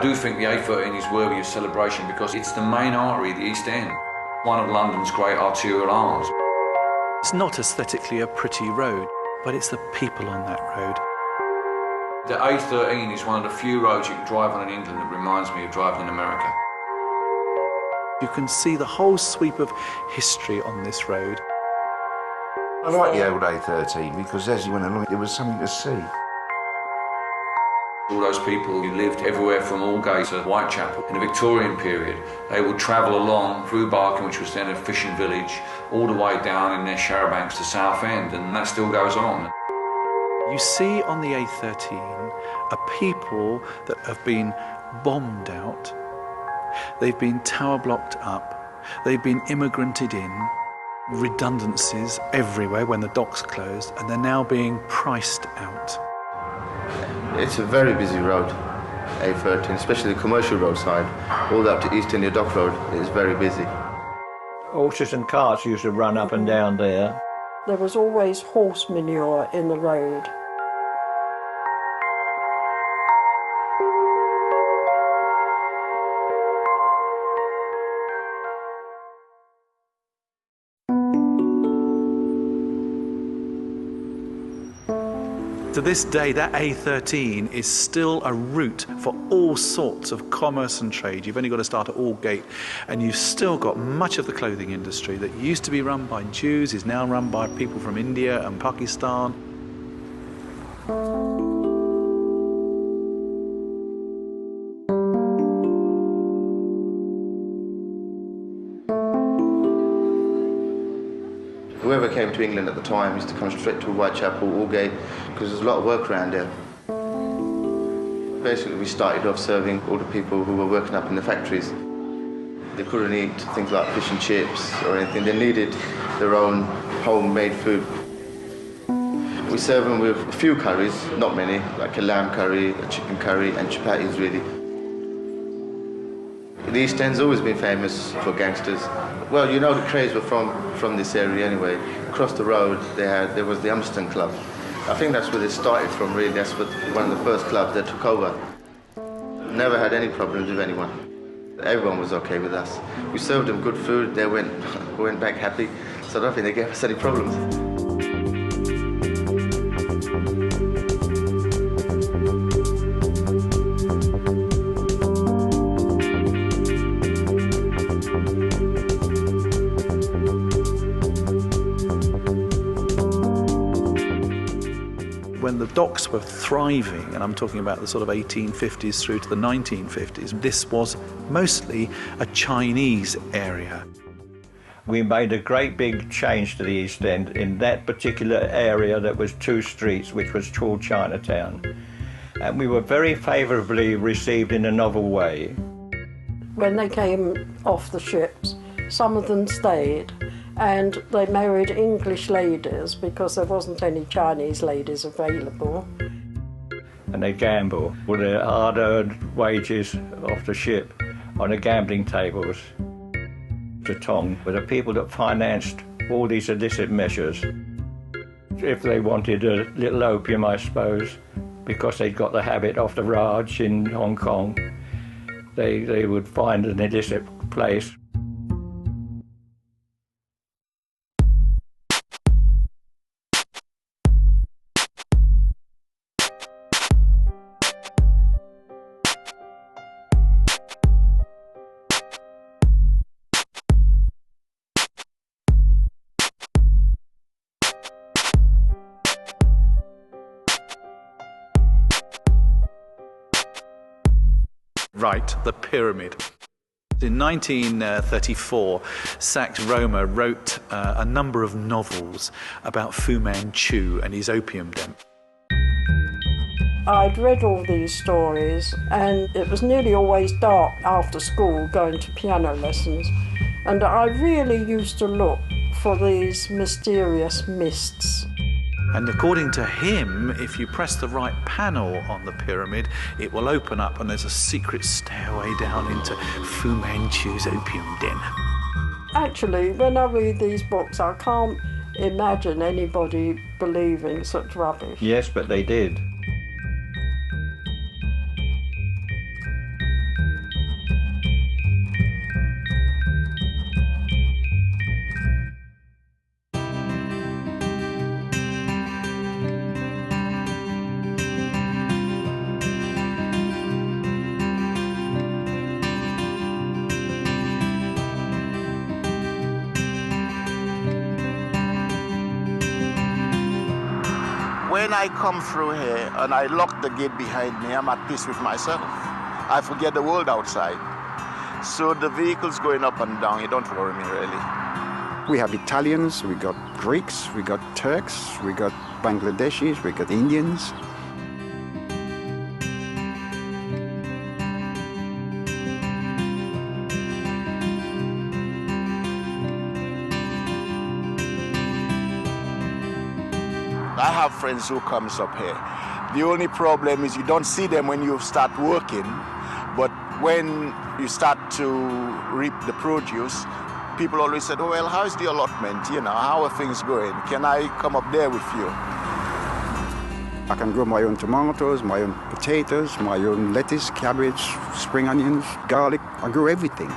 do think the A13 is worthy of celebration because it's the main artery of the East End, one of London's great arterial arms. It's not aesthetically a pretty road, but it's the people on that road. The A13 is one of the few roads you can drive on in England that reminds me of driving in America. You can see the whole sweep of history on this road. I like the old A13 because as you went along, there was something to see. All those people who lived everywhere from Aldgate to Whitechapel in the Victorian period, they would travel along through Barking, which was then a fishing village, all the way down in their charabancs to Southend, and that still goes on. You see on the A13 a people that have been bombed out, they've been tower blocked up, they've been immigranted in, redundancies everywhere when the docks closed, and they're now being priced out. It's a very busy road, A13, especially the commercial road side. All up to East India Dock Road is very busy. Horses and carts used to run up and down there. There was always horse manure in the road. To this day, that A13 is still a route for all sorts of commerce and trade. You've only got to start at Aldgate, and you've still got much of the clothing industry that used to be run by Jews is now run by people from India and Pakistan. Whoever came to England at the time used to come straight to Whitechapel, Aldgate, because there's a lot of work around there. Basically, we started off serving all the people who were working up in the factories. They couldn't eat things like fish and chips or anything. They needed their own homemade food. We serve them with a few curries, not many, like a lamb curry, a chicken curry, and chapatis, really. The East End's always been famous for gangsters. Well, you know the Crays were from this area anyway. Across the road there was the Umston Club. I think that's where they started from, really. That's one of the first clubs that took over. Never had any problems with anyone. Everyone was okay with us. We served them good food, they went back happy, so I don't think they gave us any problems. When the docks were thriving, and I'm talking about the sort of 1850s through to the 1950s, this was mostly a Chinese area. We made a great big change to the East End in that particular area that was two streets, which was called Chinatown. And we were very favourably received in a novel way. When they came off the ships, some of them stayed, and they married English ladies because there wasn't any Chinese ladies available. And they gamble with their hard-earned wages off the ship on the gambling tables. The Tong were the people that financed all these illicit measures. If they wanted a little opium, I suppose, because they'd got the habit off the Raj in Hong Kong, they would find an illicit place. Right, the pyramid. In 1934, Saxe Rohmer wrote a number of novels about Fu Manchu and his opium den. I'd read all these stories, and it was nearly always dark after school going to piano lessons, and I really used to look for these mysterious mists. And according to him, if you press the right panel on the pyramid, it will open up and there's a secret stairway down into Fu Manchu's opium den. Actually, when I read these books, I can't imagine anybody believing such rubbish. Yes, but they did. when I come through here and I lock the gate behind me, I'm at peace with myself. I forget the world outside. So the vehicles going up and down, you don't worry me really. We have Italians, we got Greeks, we got Turks, we got Bangladeshis, we got Indians. I have friends who comes up here. The only problem is you don't see them when you start working, but when you start to reap the produce, people always said, oh, well, how's the allotment? You know, how are things going? Can I come up there with you? I can grow my own tomatoes, my own potatoes, my own lettuce, cabbage, spring onions, garlic. I grow everything.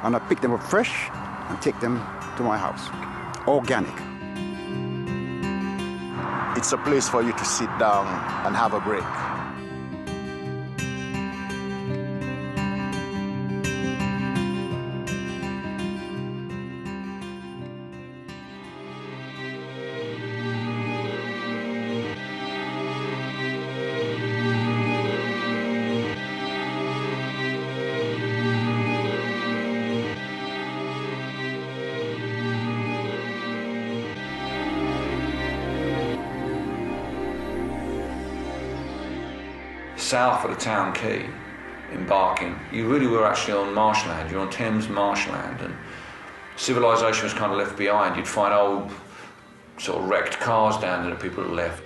And I pick them up fresh and take them to my house. Organic. It's a place for you to sit down and have a break. South of the town quay, embarking, you really were actually on marshland. You're on Thames marshland, and civilization was kind of left behind. You'd find old sort of wrecked cars down there that people had left.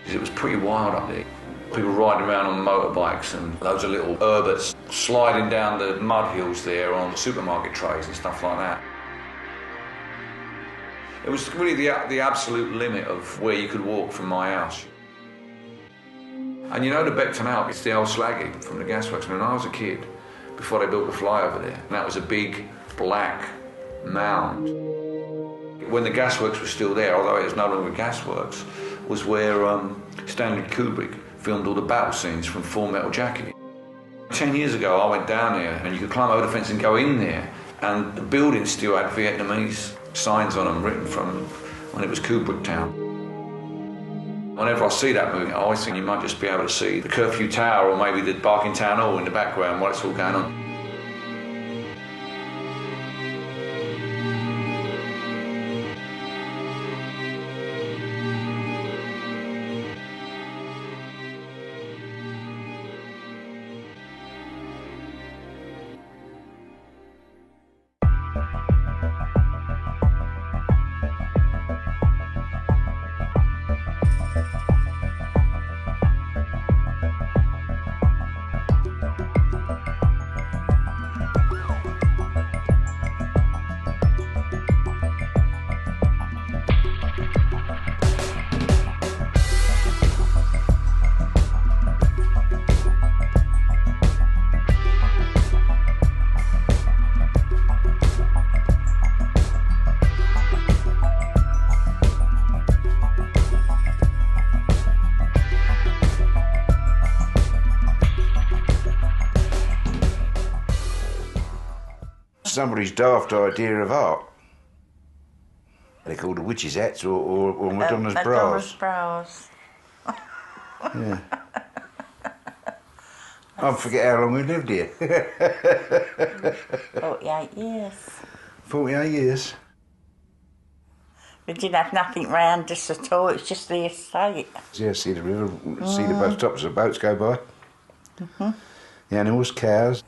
It was pretty wild up there. People riding around on motorbikes and loads of little Herberts sliding down the mud hills there on supermarket trays and stuff like that. It was really the absolute limit of where you could walk from my house. And you know the Beckton Alp, it's the old slag heap from the gasworks. When I was a kid, before they built the flyover there, and that was a big black mound. When the gasworks were still there, although it was no longer gasworks, was where Stanley Kubrick filmed all the battle scenes from Full Metal Jacket. 10 years ago I went down there and you could climb over the fence and go in there, and the buildings still had Vietnamese signs on them written from when it was Kubrick Town. Whenever I see that movie, I always think you might just be able to see the Curfew Tower or maybe the Barking Town Hall in the background while it's all going on. Somebody's daft idea of art. They're called the witches' hats or Madonna's bras. Madonna's bras. Yeah. I forget how long we lived here. 48 years. 48 years. We didn't have nothing round us at all, it's just the estate. Yeah, see the river, see the bus stops, the boats go by. The animals, cows.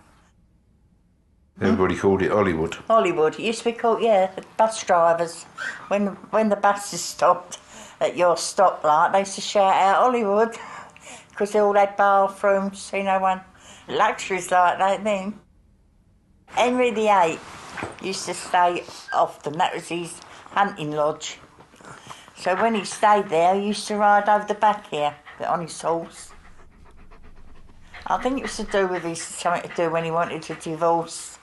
Everybody called it Hollywood. Hollywood. It used to be called, yeah, the bus drivers. When the buses stopped at your stoplight, they used to shout out Hollywood because they all had bathrooms, so no one luxuries like that then. Henry VIII used to stay often. That was his hunting lodge. So when he stayed there, he used to ride over the back here on his horse. I think it was to do with something to do when he wanted to divorce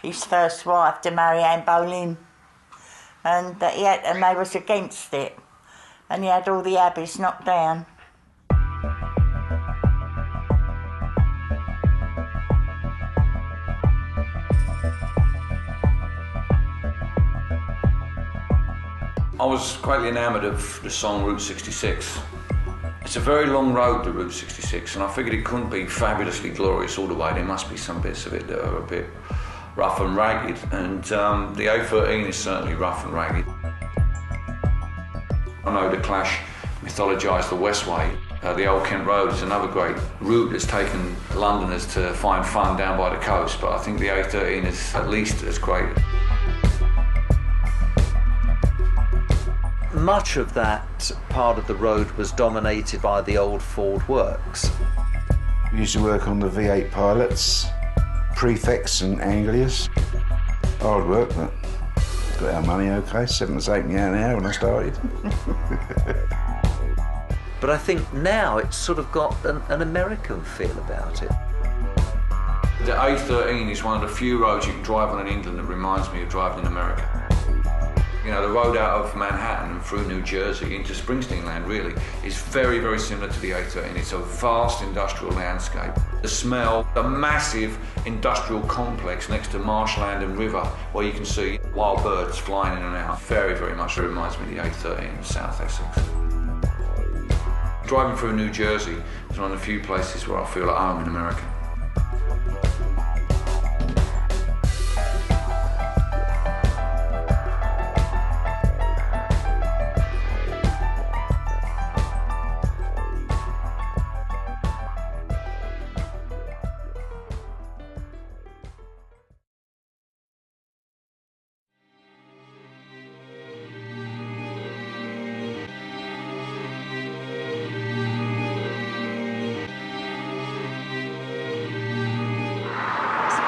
his first wife, to marry Anne Boleyn, and they was against it, and he had all the abbeys knocked down. I was greatly enamoured of the song Route 66. It's a very long road, the Route 66, and I figured it couldn't be fabulously glorious all the way. There must be some bits of it that are a bit rough and ragged, and the A13 is certainly rough and ragged. I know the Clash mythologised the Westway. The Old Kent Road is another great route that's taken Londoners to find fun down by the coast, but I think the A13 is at least as great. Much of that part of the road was dominated by the old Ford works. We used to work on the V8 pilots, prefects and angliers. Hard work, but got our money okay, 7 to 8 an hour when I started. But I think now it's sort of got an American feel about it. The A13 is one of the few roads you can drive on in England that reminds me of driving in America. You know, the road out of Manhattan and through New Jersey into Springsteen land, really, is very, very similar to the A13. It's a vast industrial landscape. The smell, the massive industrial complex next to marshland and river, where you can see wild birds flying in and out, very, very much reminds me of the A13 in South Essex. Driving through New Jersey is one of the few places where I feel at home in America.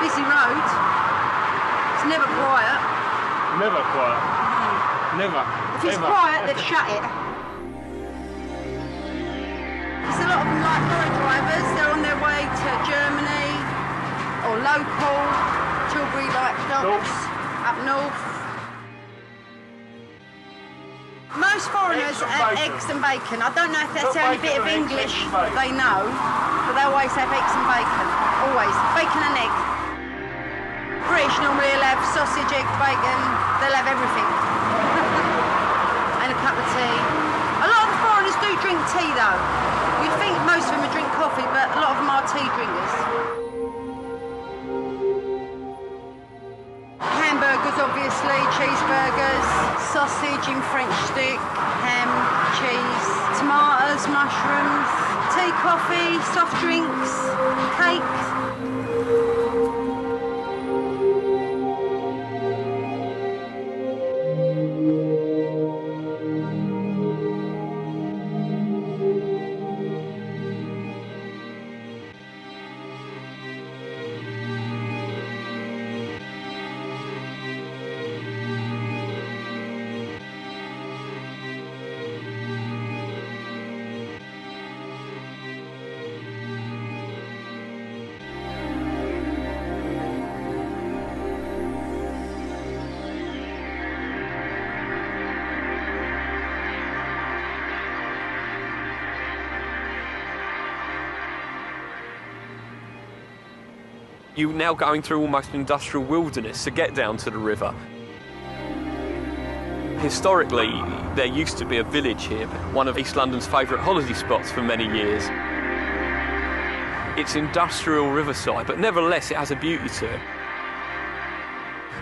Busy road. It's never quiet. Never quiet. Never. If it's Ever. quiet, they've shut it. There's a lot of them like lorry drivers. They're on their way to Germany or local, Tilbury like docks up north. Most foreigners have eggs and bacon. I don't know if that's the only bit of English they know, but they always have eggs and bacon. Always. Bacon and egg. British normally will have sausage, egg, bacon, they'll have everything. And a cup of tea. A lot of the foreigners do drink tea though. You'd think most of them would drink coffee, but a lot of them are tea drinkers. Hamburgers obviously, cheeseburgers, sausage in French stick, ham, cheese, tomatoes, mushrooms, tea, coffee, soft drinks, cake. You're now going through almost an industrial wilderness to get down to the river. Historically, there used to be a village here, one of East London's favourite holiday spots for many years. It's industrial riverside, but nevertheless it has a beauty to it.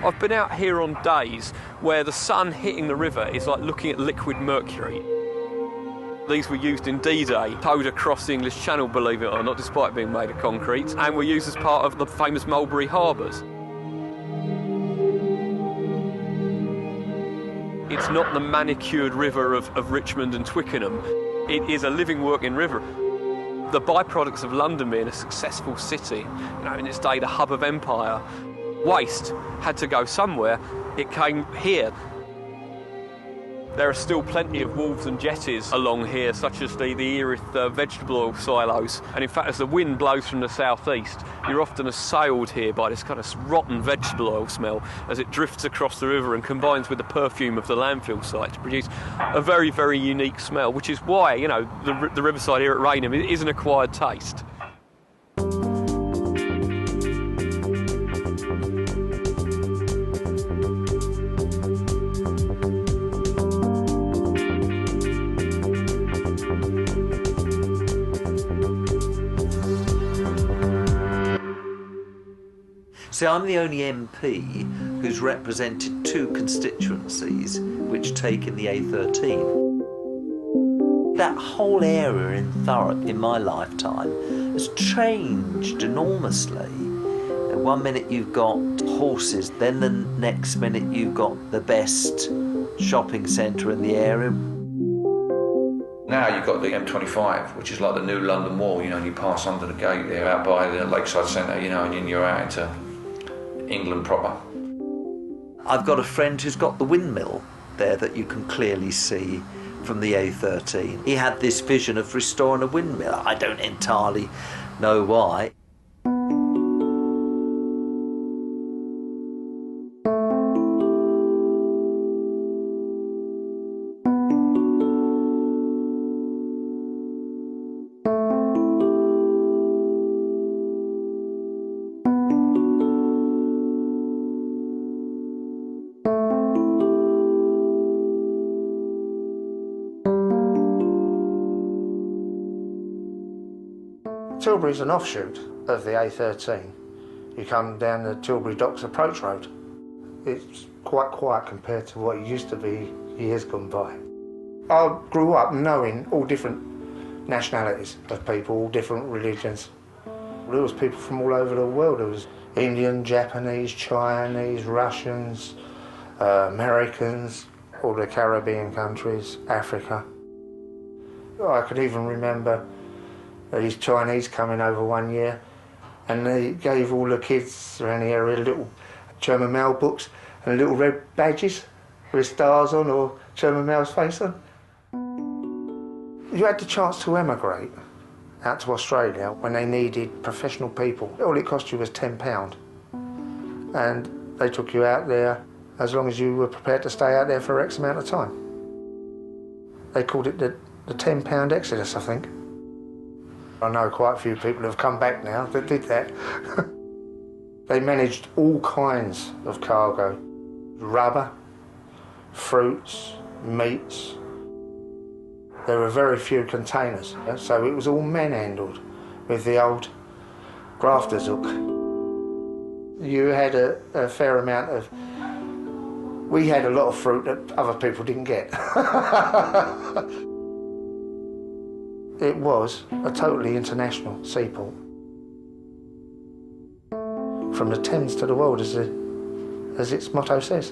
I've been out here on days where the sun hitting the river is like looking at liquid mercury. These were used in D-Day, towed across the English Channel, believe it or not, despite being made of concrete, and were used as part of the famous Mulberry Harbours. It's not the manicured river of Richmond and Twickenham. It is a living, working river. The byproducts of London being a successful city, you know, in its day the hub of empire, waste had to go somewhere. It came here. There are still plenty of wharves and jetties along here, such as the Erith vegetable oil silos. And in fact, as the wind blows from the southeast, you're often assailed here by this kind of rotten vegetable oil smell as it drifts across the river and combines with the perfume of the landfill site to produce a very, very unique smell, which is why, you know, the riverside here at Rainham is an acquired taste. See, I'm the only MP who's represented 2 constituencies which take in the A13. That whole area in Thurrock in my lifetime has changed enormously. One minute you've got horses, then the next minute you've got the best shopping centre in the area. Now you've got the M25, which is like the new London Wall, you know, and you pass under the gate there out by the Lakeside Centre, you know, and then you're out into England proper. I've got a friend who's got the windmill there that you can clearly see from the A13. He had this vision of restoring a windmill. I don't entirely know why. Tilbury's an offshoot of the A13. You come down the Tilbury Docks Approach Road. It's quite quiet compared to what it used to be years gone by. I grew up knowing all different nationalities of people, all different religions. There was people from all over the world. There was Indian, Japanese, Chinese, Russians, Americans, all the Caribbean countries, Africa. I could even remember these Chinese coming over one year, and they gave all the kids around the area little German mail books and little red badges with stars on or German mail's face on. You had the chance to emigrate out to Australia when they needed professional people. All it cost you was £10, and they took you out there as long as you were prepared to stay out there for X amount of time. They called it the £10 Exodus, I think. I know quite a few people have come back now that did that. They managed all kinds of cargo. Rubber, fruits, meats. There were very few containers, so it was all manhandled with the old grafter's hook. You had a fair amount of... We had a lot of fruit that other people didn't get. It was a totally international seaport. From the Thames to the world, as its motto says.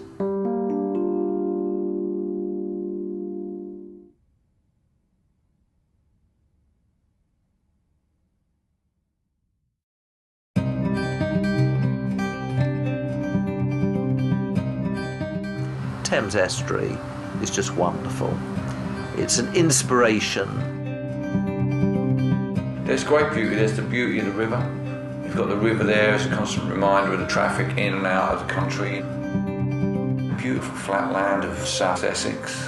Thames Estuary is just wonderful. It's an inspiration. There's great beauty. There's the beauty of the river. You've got the river there as a constant reminder of the traffic in and out of the country. Beautiful flat land of South Essex.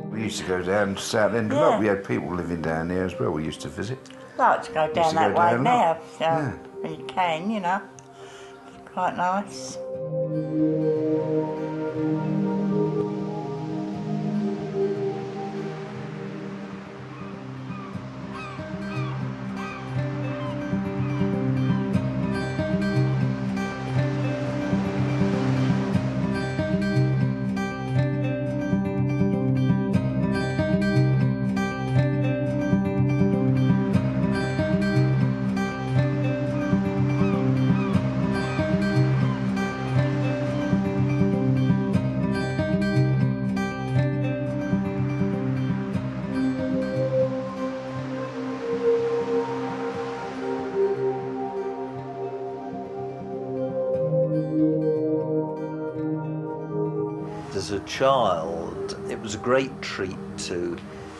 We used to go down to South End. Yeah. We had people living down there as well. We used to visit. I like to go down that way down now, so Yeah. when you can, you know. It's quite nice. as a child, it was a great treat to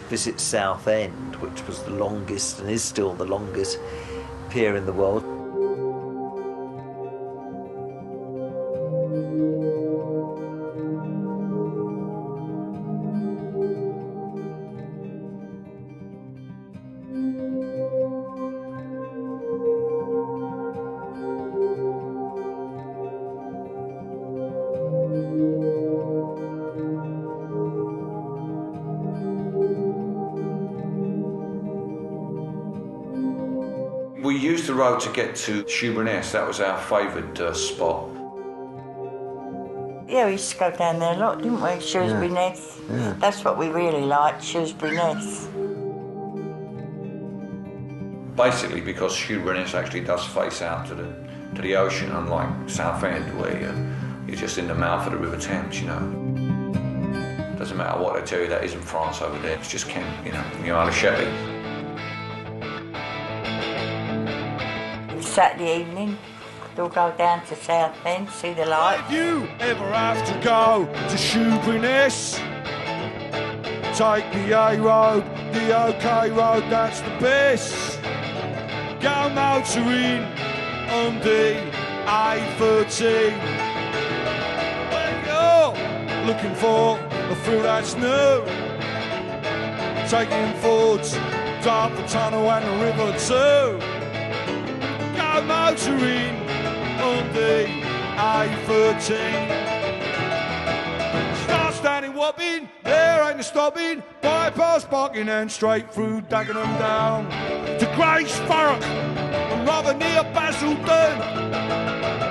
visit Southend, which was the longest and is still the longest pier in the world. We used the road to get to Shoeburyness. That was our favoured spot. Yeah, we used to go down there a lot, didn't we? Shrewsbury Ness. Yeah. That's what we really liked, Shrewsbury Ness. Basically because Shoeburyness actually does face out to the ocean, unlike Southend, where you're just in the mouth of the River Thames, you know. Doesn't matter what they tell you, that isn't France over there. It's just Kent, you know, you're Isle of Sheppey. Saturday evening, we'll go down to Southend, see the light. If you ever have to go to Shoeburyness, take the A road, the OK road, that's the best. Go motoring on the A13. When you're looking for a thrill that's new, taking forwards, down the tunnel and the river too. Go motoring on the A13. Start standing wobbling, there ain't no stopping. Bypass parking and straight through Dagenham down to Grace Thurrock and rather near Basildon.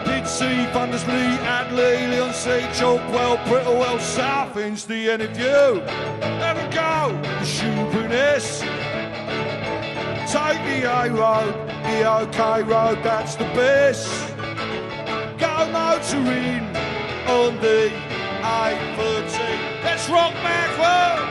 Pidsea, Thundersley, Adley, Leonsea, Chalkwell, Brittlewell, Southend's the end of you. Ever go to Shoeburyness? Take the A road, the OK road, that's the best. Go motoring on the A13. Let's rock, Macklin!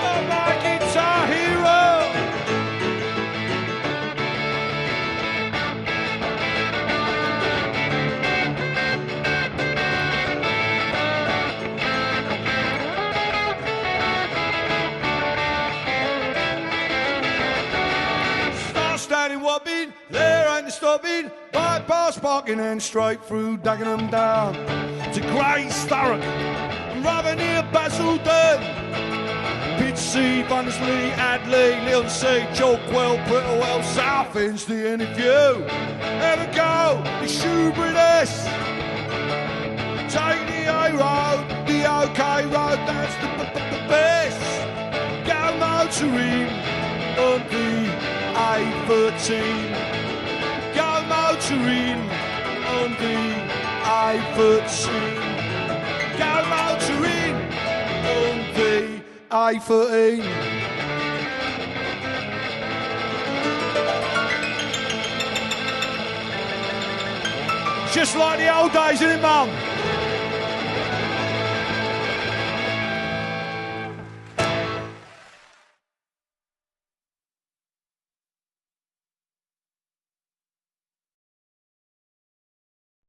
Oh, my guitar hero! Standing wobbling, there ain't the stopping. Bypass parking and straight through Dagenham down to Grace Thurrock and rather near Basildon. Pidsea, Thundersley, Adley, Leonsea, Chalkwell, Brittlewell, Southend's the end of you. Ever go to Shoeburyness? Take the A road, the OK road, that's the best. Go motoring on the A13. Go motoring on the A13. Go motoring on the A13. Just like the old days, isn't it, Mum?